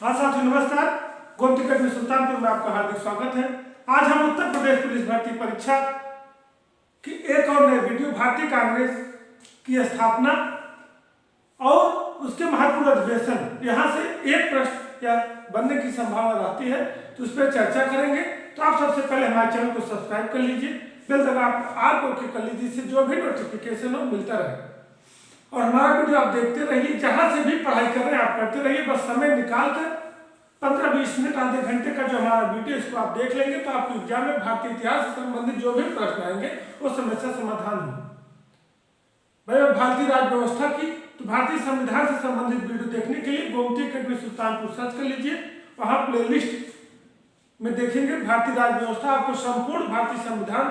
हाँ साथियों नमस्कार। गोमती अकेडमी सुल्तानपुर में आपका हार्दिक स्वागत है। आज हम उत्तर प्रदेश पुलिस भर्ती परीक्षा की एक और नए वीडियो भारतीय कांग्रेस की स्थापना और उसके महत्वपूर्ण अधिवेशन, यहाँ से एक प्रश्न या बनने की संभावना रहती है, तो उस पर चर्चा करेंगे। तो आप सबसे पहले हमारे चैनल को सब्सक्राइब कर लीजिए, बेल दबा आप ओके कर लीजिए, इससे जो भी नोटिफिकेशन हो मिलता रहे। और हमारा वीडियो आप देखते रहिए, जहाँ से भी पढ़ाई कर रहे हैं आप करते रहिए। बस समय निकाल कर 15-20 मिनट आधे घंटे का जो हमारा वीडियो, इसको आप देख लेंगे तो आपके एग्जाम में भारतीय इतिहास से संबंधित जो भी प्रश्न आएंगे वो समस्या समाधान हो। भाई भारतीय राज्य व्यवस्था की तो भारतीय संविधान से संबंधित वीडियो देखने के लिए गोमती अकेडमी सुल्तानपुर सर्च कर लीजिए। वहाँ प्लेलिस्ट में देखेंगे भारतीय राज्य व्यवस्था, आपको संपूर्ण भारतीय संविधान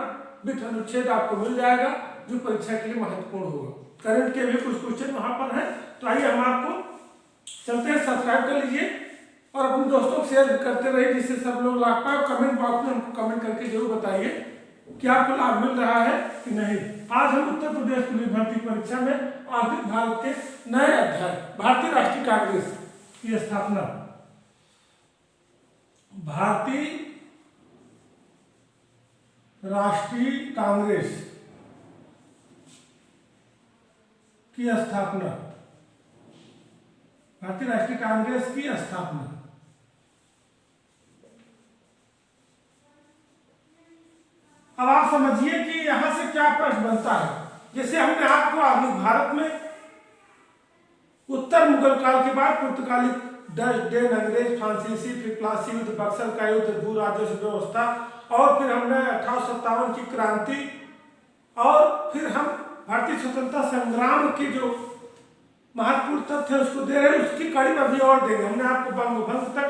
वित्त अनुच्छेद आपको मिल जाएगा, जो परीक्षा के लिए महत्वपूर्ण होगा। करंट के भी कुछ क्वेश्चन वहां पर है। तो आइए हम आपको चलते हैं, सब्सक्राइब कर लीजिए और अपने दोस्तों को शेयर करते रहिए, जिससे सब लोग लाभ पाए। कमेंट बॉक्स में हमको कमेंट करके जरूर बताइए कि आपको लाभ मिल रहा है कि नहीं। आज हम उत्तर प्रदेश पुलिस भर्ती परीक्षा में आधुनिक भारत के नए अध्याय भारतीय राष्ट्रीय कांग्रेस की स्थापना, भारतीय राष्ट्रीय कांग्रेस की स्थापना, भारतीय राष्ट्रीय कांग्रेस की स्थापना। अब आप समझिए कि यहां से क्या प्रश्न बनता है। जैसे हमने आपको आधुनिक भारत में उत्तर मुगल काल के बाद पुर्तगाली, डच, डेन, अंग्रेज, फ्रांसीसी, फिर प्लासी युद्ध, बक्सर का युद्ध, भू राजस्व व्यवस्था, और फिर हमने 1857 की क्रांति, और फिर हम भारतीय स्वतंत्रता संग्राम के जो महत्वपूर्ण तथ्य है उसको दे रहे हैं। उसकी कड़ी में अभी और देंगे। हमने आपको बंगभंग तक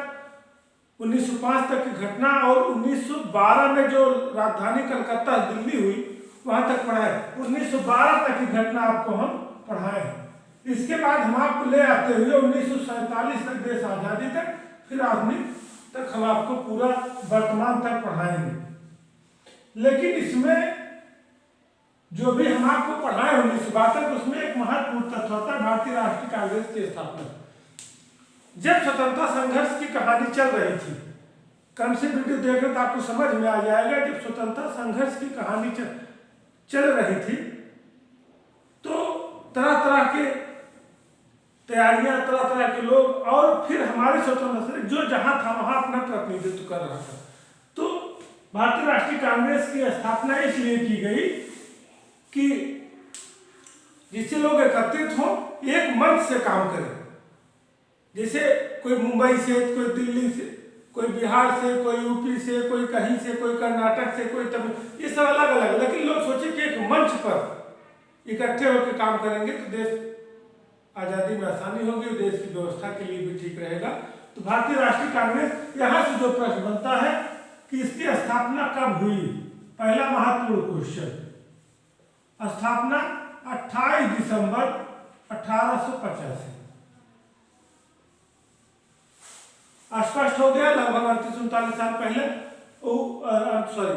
1905 तक की घटना और 1912 में जो राजधानी कलकत्ता दिल्ली हुई वहां तक पढ़ाए। 1912 तक की घटना आपको हम पढ़ाए हैं। इसके बाद हम आपको ले आते हुए 1947 तक, देश आजादी तक, फिर आधुनिक तक हम आपको पूरा वर्तमान तक पढ़ाएंगे। लेकिन इसमें जो भी हम आपको पढ़ाए 1912 तक, उसमें एक महत्वपूर्ण तथ्य होता है भारतीय राष्ट्रीय कांग्रेस की स्थापना। जब स्वतंत्रता संघर्ष की कहानी चल रही थी, कम से वीडियो देखकर तो आपको समझ में आ जाएगा। जब स्वतंत्रता संघर्ष की कहानी चल रही थी तो तरह तरह के तैयारियां, तरह तरह के लोग, और फिर हमारे स्वतंत्रता जो जहां था वहां अपना प्रतिनिधित्व कर रहा था। तो भारतीय राष्ट्रीय कांग्रेस की स्थापना इसलिए की गई कि जिससे लोग एकत्रित हों, एक मंच से काम करें। जैसे कोई मुंबई से, कोई दिल्ली से, कोई बिहार से, कोई यूपी से, कोई कहीं से, कोई कर्नाटक से, कोई तमिल, ये सब अलग अलग, लेकिन लोग सोचे कि एक मंच पर इकट्ठे होकर काम करेंगे तो देश आजादी में आसानी होगी, देश की व्यवस्था के लिए भी ठीक रहेगा। तो भारतीय राष्ट्रीय कांग्रेस, यहाँ से जो प्रश्न बनता है कि इसकी स्थापना कब हुई। पहला महत्वपूर्ण क्वेश्चन, स्थापना 28 दिसंबर 1885। स्पष्ट हो गया, लगभग 38-39 साल पहले, सॉरी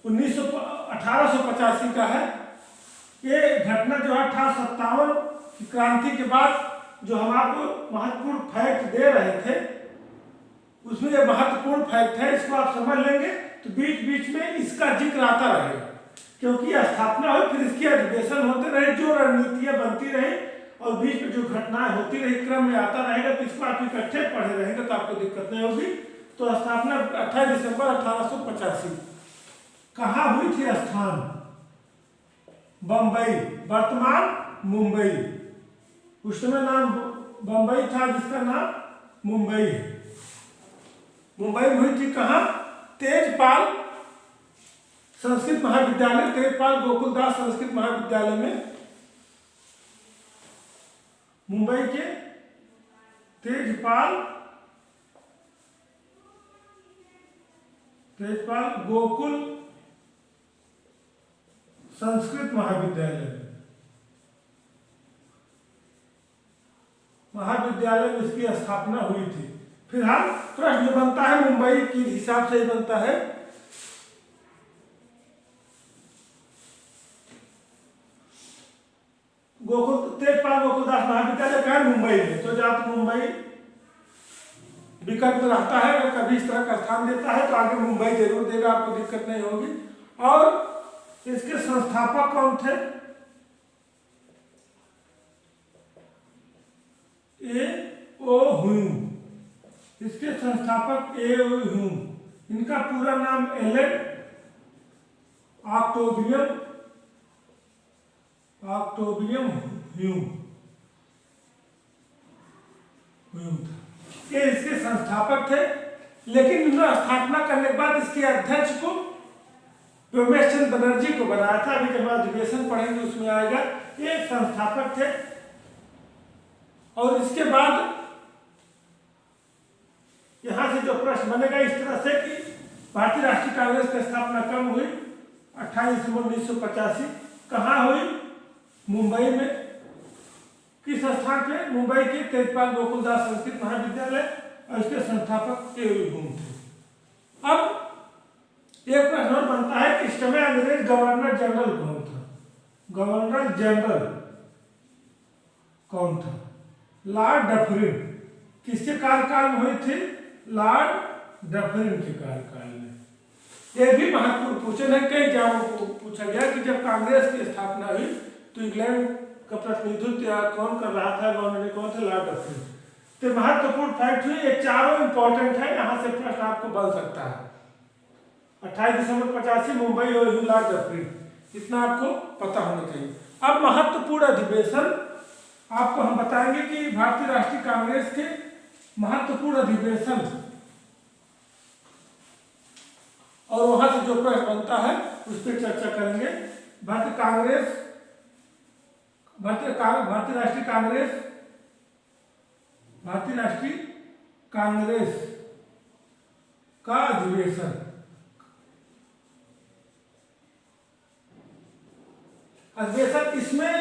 1885 का है। ये घटना जो है 1857 की क्रांति के बाद जो हम आपको महत्वपूर्ण फैक्ट दे रहे थे, उसमें ये महत्वपूर्ण फैक्ट है। इसको आप समझ लेंगे तो बीच बीच में इसका जिक्र आता रहेगा, क्योंकि स्थापना हुई, फिर इसके अधिवेशन होते रहे, जो रणनीतियां बनती रही और बीच में जो घटनाएं होती रही, क्रम में आता रहेगा। तो इसको आप इकट्ठे पढ़े रहेंगे तो आपको दिक्कत नहीं होगी। तो स्थापना 28 दिसंबर 1885। कहाँ हुई थी स्थान? बम्बई, वर्तमान मुंबई। उस समय नाम बम्बई था, जिसका नाम मुंबई है। मुंबई में हुई थी कहाँ? तेजपाल संस्कृत महाविद्यालय, तेजपाल गोकुलदास संस्कृत महाविद्यालय में, मुंबई के तेजपाल गोकुल संस्कृत महाविद्यालय में इसकी स्थापना हुई थी। फिर हम प्रश्न बनता है मुंबई के हिसाब से ही बनता है। तेजपाल गोकुलदास महाविद्यालय कहाँ? मुंबई में। तो जब मुंबई विकल्प रहता है, अगर कभी इस तरह का स्थान देता है तो आगे मुंबई जरूर देगा, आपको दिक्कत नहीं होगी। और इसके संस्थापक कौन थे? ए ओ ह्यूम। इसके संस्थापक ए ओ ह्यूम। इनका पूरा नाम एलन ऑक्टेवियम ह्यूम था। ये इसके संस्थापक थे, लेकिन इन्होंने स्थापना करने के बाद इसके अध्यक्ष को व्योमेश चंद्र बनर्जी को बनाया था। अभी जब अधिवेशन पढ़ेंगे उसमें आएगा। ये संस्थापक थे। और इसके बाद यहां से जो प्रश्न बनेगा इस तरह से कि भारतीय राष्ट्रीय कांग्रेस की स्थापना कब हुई? 28 दिसंबर 1985। कहाँ हुई? मुंबई में। किस स्थान पे? मुंबई के तेजपाल गोकुलदास संस्कृत महाविद्यालय, और इसके संस्थापक ए ओ ह्यूम थे। अब एक प्रश्न और बनता है कि इस समय अंग्रेज गवर्नर जनरल कौन था? गवर्नर जनरल कौन था? Lord Dufferin. किसके कार्यकाल में हुई थी? लॉर्ड डफरिन के कार्यकाल में। यह भी महत्वपूर्ण पूछे है, कई एग्जामों को पूछा गया कि जब कांग्रेस की स्थापना हुई तो इंग्लैंड का प्रतिनिधित्व कौन कर रहा था? गवर्नर कौन थे? Lord Dufferin. तो महत्वपूर्ण फैक्ट हुई, ये चारों इंपॉर्टेंट है, यहाँ से प्रश्न आपको बन सकता है। 28 दिसंबर 85 मुंबई और लॉर्ड डफरिन, इतना आपको पता होना चाहिए। अब महत्वपूर्ण अधिवेशन आपको हम बताएंगे कि भारतीय राष्ट्रीय कांग्रेस के महत्वपूर्ण अधिवेशन और वहां से जो प्रश्न बनता है उस पर चर्चा करेंगे। भारतीय राष्ट्रीय कांग्रेस का अधिवेशन। इसमें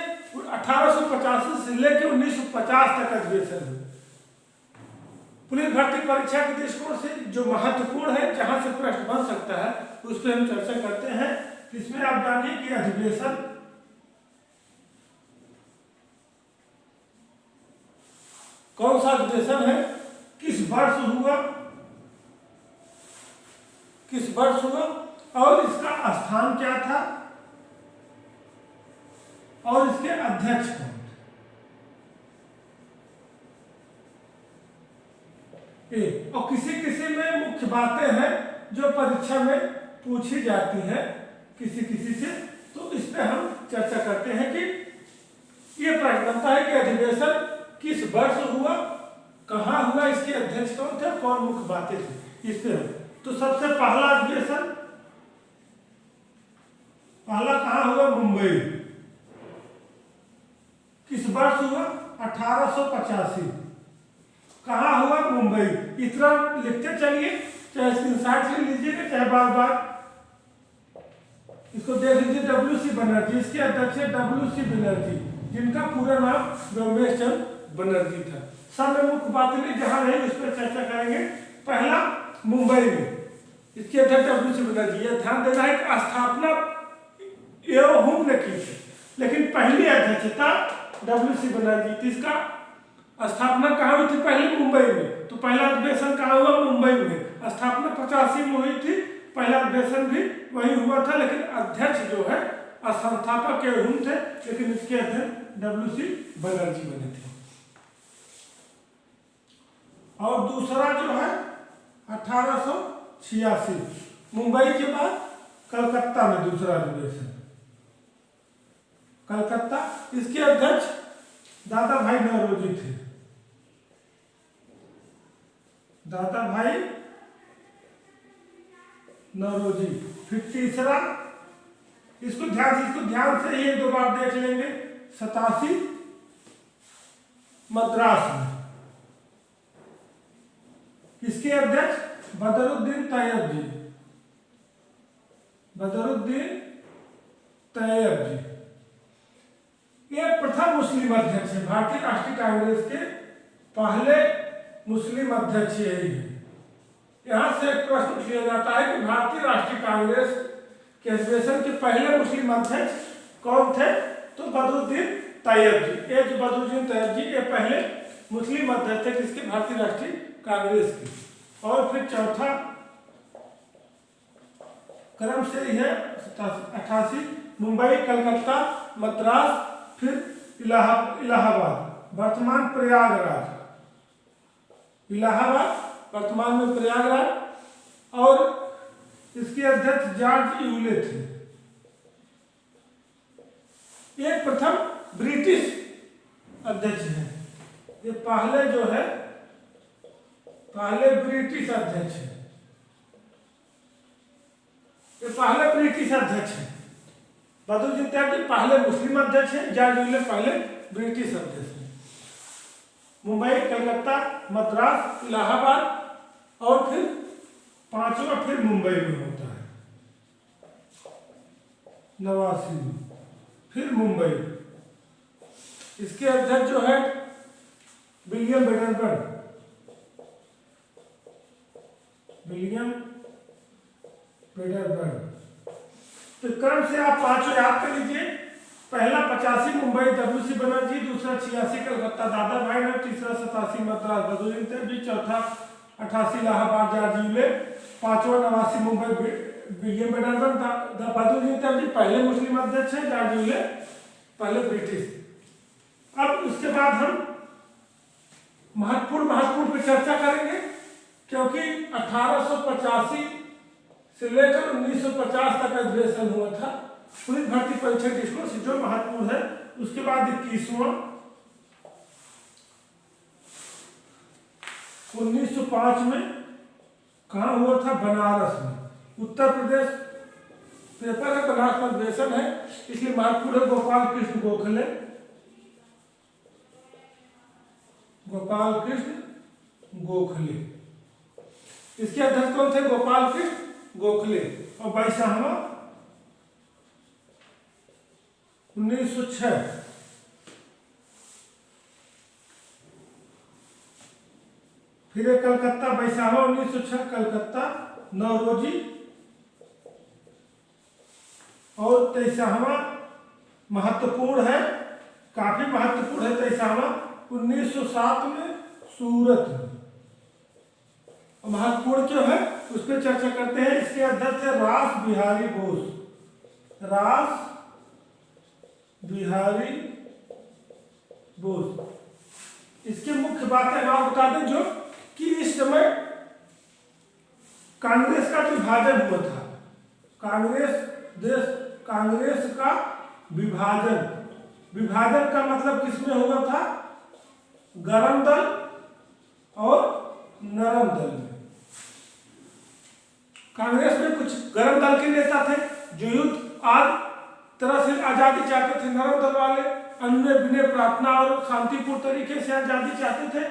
1885 से लेकर 1950 तक अधिवेशन हुए। पुलिस भर्ती परीक्षा के दृष्टिकोण से जो महत्वपूर्ण है, जहां से प्रश्न बन सकता है, उस पर हम चर्चा करते हैं। इसमें आप जानिए कि अधिवेशन कौन सा अधिवेशन है, किस वर्ष हुआ और इसका स्थान क्या था और इसके अध्यक्ष कौन थे। और किसी में मुख्य बातें हैं जो परीक्षा में पूछी जाती हैं किसी से, तो इस पे हम चर्चा करते हैं कि ये प्रश्न बनता है कि अधिवेशन किस वर्ष हुआ, कहाँ हुआ, इसके अध्यक्ष कौन थे, कौन मुख्य बातें थी, इस पे। तो सबसे पहला अधिवेशन कहाँ हुआ? मुंबई। किस वर्ष हुआ? 1885। कहाँ हुआ? मुंबई। इतना लिखते चलिए, चाहे स्क्रीनशॉट ले लीजिएगा, चाहे बार इसको देख लीजिए। डब्ल्यू.सी. बनर्जी, इसके अध्यक्ष है डब्ल्यू.सी. बनर्जी, जिनका पूरा नाम व्योमेश चंद्र बनर्जी था। सब में मुख्य बातें जहां रही उस पर चर्चा करेंगे। पहला, मुंबई में इसके अध्यक्ष डब्ल्यू.सी. बनर्जी। यह ध्यान देना है कि स्थापना ए ओ ह्यूम ने की थी, लेकिन पहली अध्यक्षता डब्ल्यू.सी. बनर्जी थी। इसका स्थापना कहाँ हुई थी? पहले मुंबई में। तो पहला अधिवेशन कहाँ हुआ? मुंबई में। स्थापना 85 में हुई थी, पहला अधिवेशन भी वही हुआ था, लेकिन अध्यक्ष जो है संस्थापक के ह्यूम थे, लेकिन इसके अध्यक्ष डब्ल्यू.सी. बनर्जी बने थे। और दूसरा जो है 1886 मुंबई के बाद कलकत्ता में दूसरा अधिवेशन, कलकत्ता। इसके अध्यक्ष दादा भाई नौरोजी थे। दादा भाई नौरोजी। फिर तीसरा, इसको ध्यान से ही 2 बार देख लेंगे। 87 मद्रास में। इसके अध्यक्ष बदरुद्दीन तैयब जी। ये प्रथम मुस्लिम अध्यक्ष है। भारतीय राष्ट्रीय कांग्रेस के पहले मुस्लिम अध्यक्ष यही है। यहां से एक प्रश्न पूछ लिया जाता है कि भारतीय राष्ट्रीय कांग्रेस के अधिवेशन के पहले मुस्लिम अध्यक्ष कौन थे? तो बदरुद्दीन तैयब जी। ये जो बदरुद्दीन तैयब जी, ये पहले मुस्लिम अध्यक्ष थे किसके? भारतीय राष्ट्रीय कांग्रेस की। और फिर चौथा क्रम से है 88 मुंबई, कलकत्ता, मद्रास, फिर इलाहाबाद, वर्तमान प्रयागराज, इलाहाबाद वर्तमान में प्रयागराज। और इसके अध्यक्ष जॉर्ज यूले थे। ये प्रथम ब्रिटिश अध्यक्ष हैं, ये पहले जो है पहले ब्रिटिश अध्यक्ष है, ये पहले ब्रिटिश अध्यक्ष है। बहादुर त्यागी पहले मुस्लिम अध्यक्ष हैं, जॉर्ज यूले पहले ब्रिटिश अध्यक्ष हैं। मुंबई, कलकत्ता, मद्रास, इलाहाबाद और फिर पांचवा फिर मुंबई में होता है 89 में, फिर मुंबई। इसके अध्यक्ष जो है विलियम बेडनबर्ग, विलियम बेडनबर्ग। तो क्रम से आप पांचों याद कर लीजिए। पहला 85 मुंबई डब्ल्यू.सी. बनर्जी, दूसरा 86 कलकत्ता दादा भाई ने, तीसरा 87 मद्रास बहादुर त्यागी, चौथा 88 इलाहाबाद जॉर्ज यूले, पांचवा 89 मुंबई विलियम बेडनबर्ग। बहादुर त्यागी पहले मुस्लिम अध्यक्ष है, जॉर्ज यूले पहले ब्रिटिश। अब उसके बाद हम महत्वपूर्ण पर चर्चा करेंगे, क्योंकि 1885 से लेकर 1950 तक अधिवेशन हुआ था पुलिस भर्ती परीक्षा डिस्कोर्स जो महत्वपूर्ण है। उसके बाद 21वां 1905 में कहाँ हुआ था? बनारस में। उत्तर प्रदेश पेपर है, बनारस में अधिवेशन है, इसलिए महत्वपूर्ण है। गोपाल कृष्ण गोखले, गोपाल कृष्ण गोखले, इसके अध्यक्ष कौन थे? गोपाल कृष्ण गोखले। और 22वां 1906 फिर एक कलकत्ता 22वां 1906 कलकत्ता नौरोजी। और 23वां महत्वपूर्ण है, काफी महत्वपूर्ण है 23वां 1907 में सूरत में। महत्वपूर्ण क्यों है उस पर चर्चा करते हैं। इसके अध्यक्ष है रास बिहारी बोस, रास बिहारी बोस। इसके मुख्य बातें हम आपको बता दें जो कि इस समय कांग्रेस का विभाजन हुआ था। कांग्रेस का विभाजन का मतलब किसमें हुआ था? गरम दल और नरम दल में। कांग्रेस में कुछ गरम दल के नेता थे जो युद्ध आदि तरह से आजादी चाहते थे, नरम दल वाले अनुनय विनय प्रार्थना और शांतिपूर्ण तरीके से आजादी चाहते थे।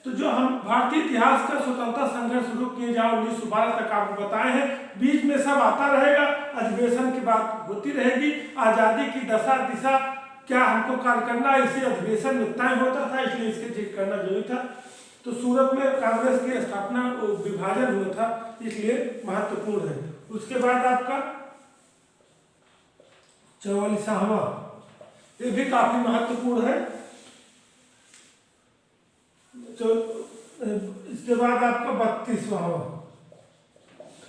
तो जो हम भारतीय इतिहास का स्वतंत्रता संघर्ष शुरू किए जहाँ 1912 तक आपको बताए हैं, बीच में सब आता रहेगा, अधिवेशन की बात होती रहेगी, आजादी की दशा दिशा क्या हमको कार्य करना, इसे अधिवेशन में तय होता था, इसलिए इसके जिक्र करना जरूरी था। तो सूरत में कांग्रेस की स्थापना विभाजन हुआ था, इसलिए महत्वपूर्ण है। उसके बाद आपका 44वां, ये भी काफी महत्वपूर्ण है। इसके बाद आपका 32वां,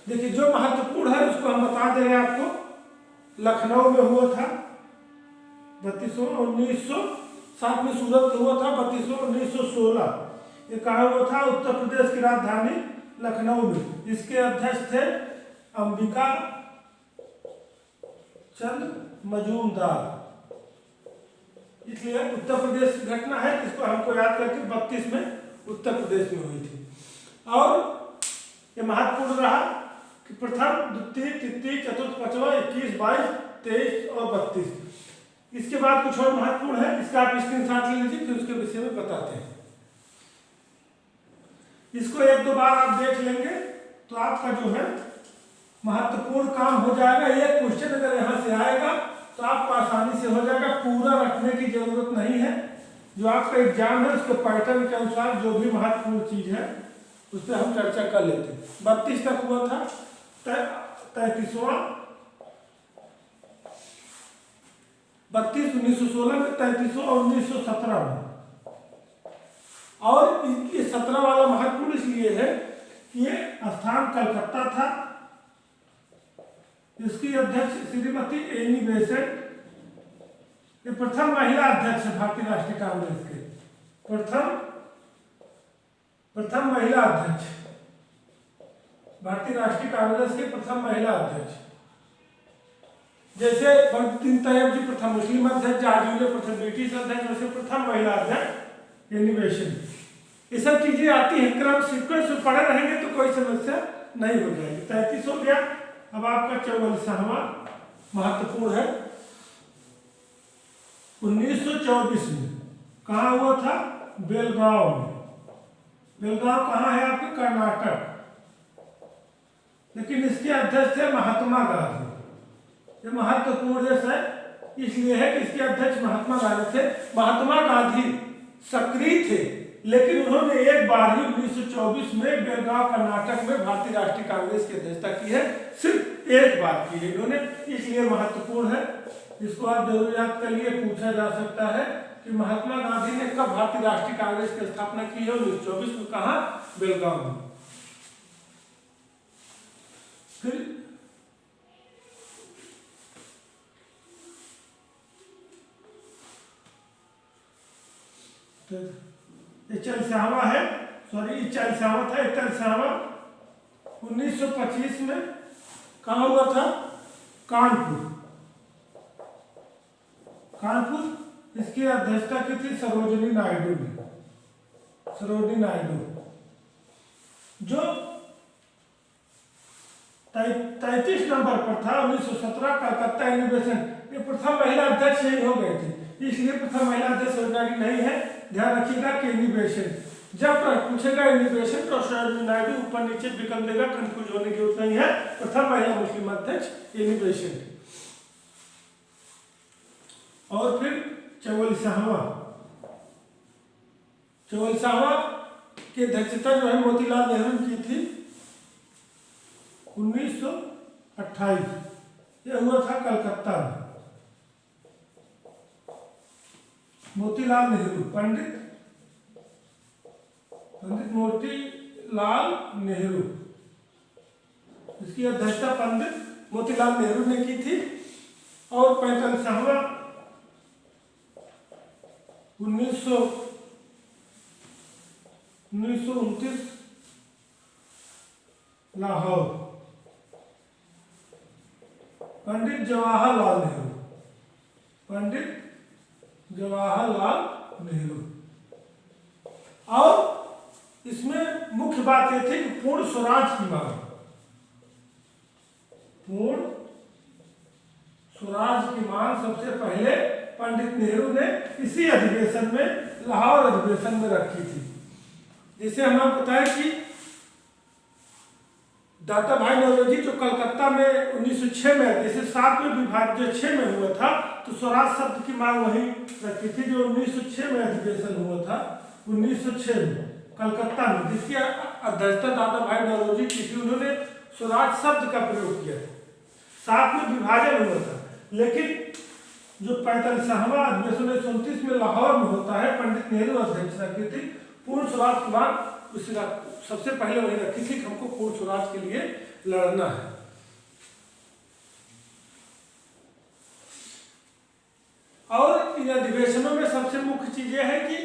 देखिए जो महत्वपूर्ण है उसको हम बता दे रहे हैं आपको। लखनऊ में हुआ था 32वां, 1907 में सूरत में हुआ था 32वां, 1916 ये कहा हुआ था उत्तर प्रदेश की राजधानी लखनऊ में। इसके अध्यक्ष थे अंबिका चंद मजूमदार। इसलिए उत्तर प्रदेश की घटना है जिसको हमको याद करके 32 में उत्तर प्रदेश में हुई थी। और ये महत्वपूर्ण रहा कि प्रथम, द्वितीय, तृतीय, चतुर्थ, पांचवा, 21, 22, 23 और 32। इसके बाद कुछ और महत्वपूर्ण है, इसका आप स्क्रीनशॉट ले लीजिए, फिर उसके विषय में बताते हैं। इसको एक दो बार आप देख लेंगे तो आपका जो है महत्वपूर्ण काम हो जाएगा। एक क्वेश्चन अगर यहाँ से आएगा तो आपको आसानी से हो जाएगा, पूरा रखने की जरूरत नहीं है। जो आपका एग्जाम है उसके पैटर्न के अनुसार जो भी महत्वपूर्ण चीज है उस पर हम चर्चा कर लेते हैं। 32 तक हुआ था, 33वां 32 1916 में, 33वां और 1917 में। और ये 17 वाला महत्वपूर्ण इसलिए है कि ये स्थान कलकत्ता था। इसकी अध्यक्ष श्रीमती एनी बेसेंट, ये प्रथम महिला अध्यक्ष है भारतीय राष्ट्रीय कांग्रेस के, प्रथम महिला अध्यक्ष, भारतीय राष्ट्रीय कांग्रेस के प्रथम महिला अध्यक्ष। जैसे बंकिम तैयब जी प्रथम मुस्लिम अध्यक्ष, जारजू प्रथम ब्रिटिश अध्यक्ष, वैसे प्रथम महिला अध्यक्ष एनी बेसेंट। ये सब चीजें आती हैं, क्रम सीक्वेंस में पढ़े रहेंगे तो कोई समस्या नहीं हो जाएगी। 33 हो गया। अब आपका 44वां महत्वपूर्ण है। 1924 में कहाँ हुआ था? बेलगांव में। बेलगांव कहाँ है? आपके कर्नाटक। लेकिन इसके अध्यक्ष थे महात्मा गांधी। ये महत्वपूर्ण है इसलिए है कि इसके अध्यक्ष महात्मा गांधी थे। महात्मा गांधी सक्रिय थे, लेकिन उन्होंने एक बार ही 1924 में बेलगांव कर्नाटक में भारतीय राष्ट्रीय कांग्रेस की अध्यक्षता की है। सिर्फ एक बार की है इन्होंने, इसलिए महत्वपूर्ण है। इसको आप जरूर याद कर लिए, पूछा जा सकता है कि महात्मा गांधी ने कब भारतीय राष्ट्रीय कांग्रेस की स्थापना की है? 1924 में। कहा? बेलगांव में। फिर ये 40वां है, सॉरी ये 40वां था। 41वां 1925 में कहाँ हुआ था? कानपुर। कानपुर इसकी अध्यक्षता की थी सरोजिनी नायडू ने। सरोजिनी नायडू जो 33 नंबर पर था। 1917 कलकत्ता एनी बेसेंट, ये प्रथम महिला अध्यक्ष ही हो गए थे, इसलिए प्रथम महिला अध्यक्ष सरोजिनी नहीं है। ध्यान रखिएगा कि एनी बेसेंट जब पूछेगा एनी बेसेंट तो सरोजिनी नायडू ऊपर नीचे विकल्प देगा, कंफ्यूज होने की जरूरत नहीं है। प्रथम महिला मुस्लिम अध्यक्ष एनी बेसेंट। और फिर 44वां की अध्यक्षता जो है मोतीलाल नेहरू की थी 1928। यह हुआ था कलकत्ता में। मोतीलाल नेहरू, पंडित मोतीलाल नेहरू, इसकी अध्यक्षता पंडित मोतीलाल नेहरू ने की थी। और 45वां 1929 लाहौर, पंडित जवाहरलाल नेहरू, पंडित जवाहरलाल नेहरू। और इसमें मुख्य बात यह थी कि पूर्ण स्वराज की मांग, पूर्ण स्वराज की मांग सबसे पहले पंडित नेहरू ने इसी अधिवेशन में, लाहौर अधिवेशन में रखी थी। जिसे हम आपको बताएं कि दादा भाई नौरोजी जो कलकत्ता में 1906 में, जैसे 7 में विभाजन जो 6 में हुआ था, तो स्वराज शब्द की मांग वहीं रखी थी जो 1906 में अधिवेशन हुआ था। 1906 में कलकत्ता में, जिसकी अध्यक्षता दादा भाई नौरोजी की थी, उन्होंने स्वराज शब्द का प्रयोग किया। 7 में विभाजन हुआ था, लेकिन जो 45वां अधिवेशन 1929 में लाहौर में होता है, पंडित नेहरू अध्यक्षता की थी। पूर्ण स्वराज की मांग उसी सबसे पहले वही रखी थी कि हमको पूर्ण स्वराज के लिए लड़ना है। और इन अधिवेशनों में सबसे मुख्य चीज यह है कि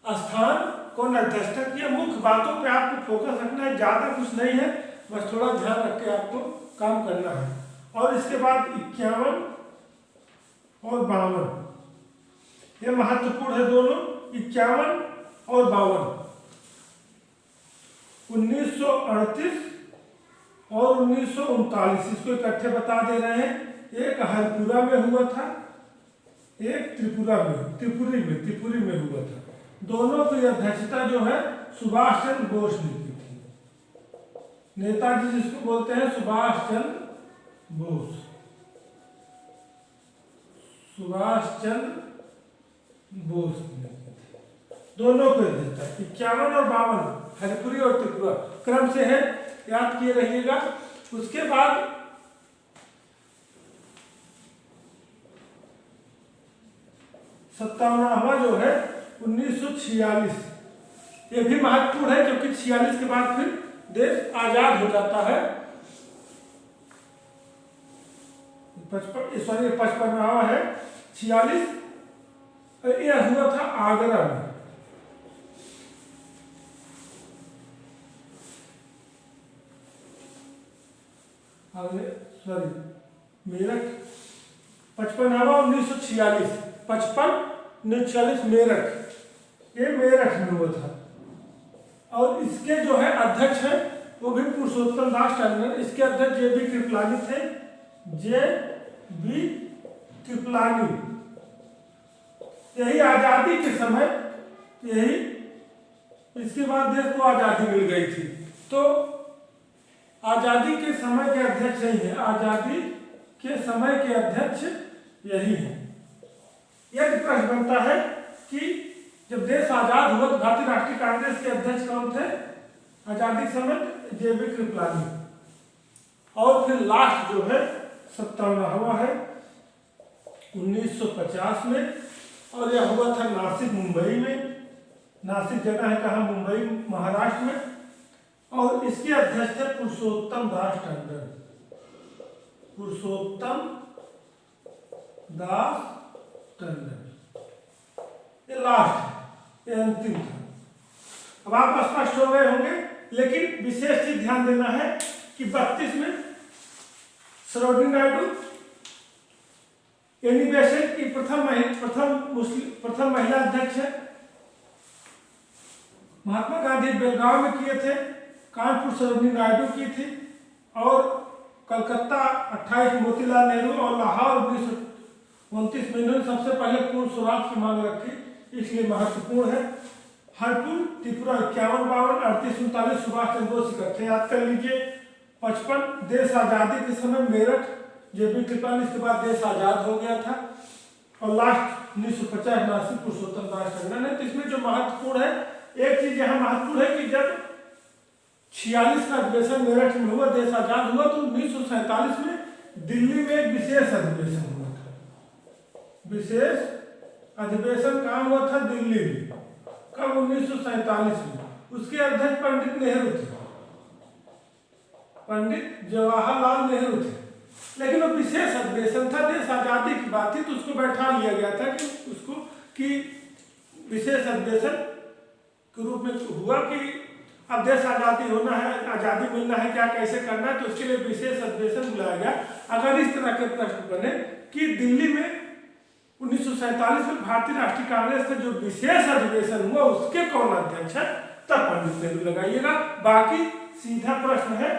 स्थान कौन अध्यक्षता किया। मुख्य बातों पे आपको फोकस रखना है, ज्यादा कुछ नहीं है, बस थोड़ा ध्यान रख के आपको काम करना है। और इसके बाद 51 और 52 ये महत्वपूर्ण है दोनों। 51 और 52 1938 और 1939 इसको इकट्ठे बता दे रहे हैं। एक हरपुरा में हुआ था, एक त्रिपुरी में हुआ था। दोनों की अध्यक्षता जो है सुभाष चंद्र बोस ने की थी। नेताजी जिसको बोलते हैं सुभाष चंद्र बोस, सुभाष चंद्र बोस ने की थी। दोनों को अध्यक्षता 51 और 52 हरिपुरी और त्रिपुरा क्रम से है, याद किए रहिएगा। उसके बाद 57वां जो है 1946, ये भी महत्वपूर्ण है क्योंकि 46 के बाद फिर देश आजाद हो जाता है। 55वां है 46, यह हुआ था आगरा में। मेरठ 55वां 1946, 55 मेरठ, ये मेरठ में हुआ था। और इसके जो है अध्यक्ष है वो भी पुरुषोत्तम दास टंडन, इसके अध्यक्ष JB कृपलानी थे, JB कृपलानी। यही आजादी के समय, यही इसके बाद देश को आजादी मिल गई थी, तो आजादी के समय के अध्यक्ष यही है, आजादी के समय के अध्यक्ष यही है। यह प्रश्न बनता है कि जब देश आजाद हुआ तो भारतीय राष्ट्रीय कांग्रेस के अध्यक्ष कौन थे? आजादी के समय JB कृपलानी। और फिर लास्ट जो है 57वां है 1950 में, और यह हुआ था नासिक मुंबई में। नासिक जगह है कहाँ? मुंबई महाराष्ट्र में। और इसके अध्यक्ष थे पुरुषोत्तम दास टंडन, पुरुषोत्तम दास टंडन। ये लास्ट है, ये अंतिम था। अब आप स्पष्ट हो गए होंगे, लेकिन विशेष चीज ध्यान देना है कि 32 में सरोजिनी नायडू एनी बेसेंट की प्रथम महिला अध्यक्ष है। महात्मा गांधी बेलगांव में किए थे, कानपुर सरोजिनी नायडू की थी, और कलकत्ता 28 मोतीलाल नेहरू, और लाहौर 1929 में इन्होंने सबसे पहले पूर्ण स्वराज की मांग रखी, इसलिए महत्वपूर्ण है। हरपुर त्रिपुरा 51-52, 38-39 सुभाष चंद्र बोस इकट्ठे याद कर लीजिए। 55 देश आजादी के समय मेरठ JB कृपलानी, इसके बाद देश आजाद हो गया था। और लास्ट 1950 नासिक पुरुषोत्तम दास टंडन है। तो इसमें जो महत्वपूर्ण है, एक चीज यहाँ महत्वपूर्ण है कि जब 46 का अधिवेशन मेरठ में हुआ, देश आजाद हुआ, तो 1947 में दिल्ली में एक विशेष अधिवेशन हुआ था। विशेष अधिवेशन कहाँ हुआ था? दिल्ली में। कब? 1947 में। उसके अध्यक्ष पंडित नेहरू थे, पंडित जवाहरलाल नेहरू थे। लेकिन वो विशेष अधिवेशन था, देश आजादी की बात थी, तो उसको बैठा लिया गया था कि उसको कि विशेष अधिवेशन के रूप में हुआ कि अब देश आजादी होना है, आजादी मिलना है, क्या कैसे करना है, तो उसके लिए विशेष अधिवेशन बुलाया गया। अगर इस तरह के प्रश्न बने कि दिल्ली में 1947 में भारतीय राष्ट्रीय कांग्रेस का जो विशेष अधिवेशन हुआ उसके कौन अध्यक्ष है, तब पंडित नेहरू लगाइएगा। बाकी सीधा प्रश्न है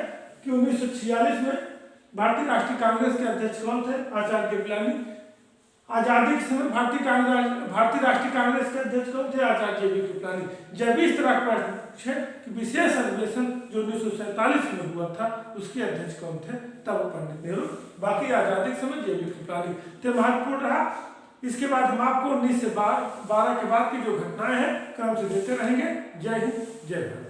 कि 1946 में भारतीय राष्ट्रीय कांग्रेस के अध्यक्ष कौन थे? आचार्य कृपलानी। आजादी के समय भारतीय राष्ट्रीय कांग्रेस के अध्यक्ष कौन थे? आचार्य JB कृपलानी। जब इस तरह का प्रश्न है कि विशेष अधिवेशन जो 1947 में हुआ था उसके अध्यक्ष कौन थे, तब पंडित नेहरू। बाकी आजादी के समय JB कृपलानी। तो महत्वपूर्ण रहा। इसके बाद हम आपको 19 से 12 के बाद की जो घटनाएं हैं क्रम से देते रहेंगे। जय हिंद, जय भारत।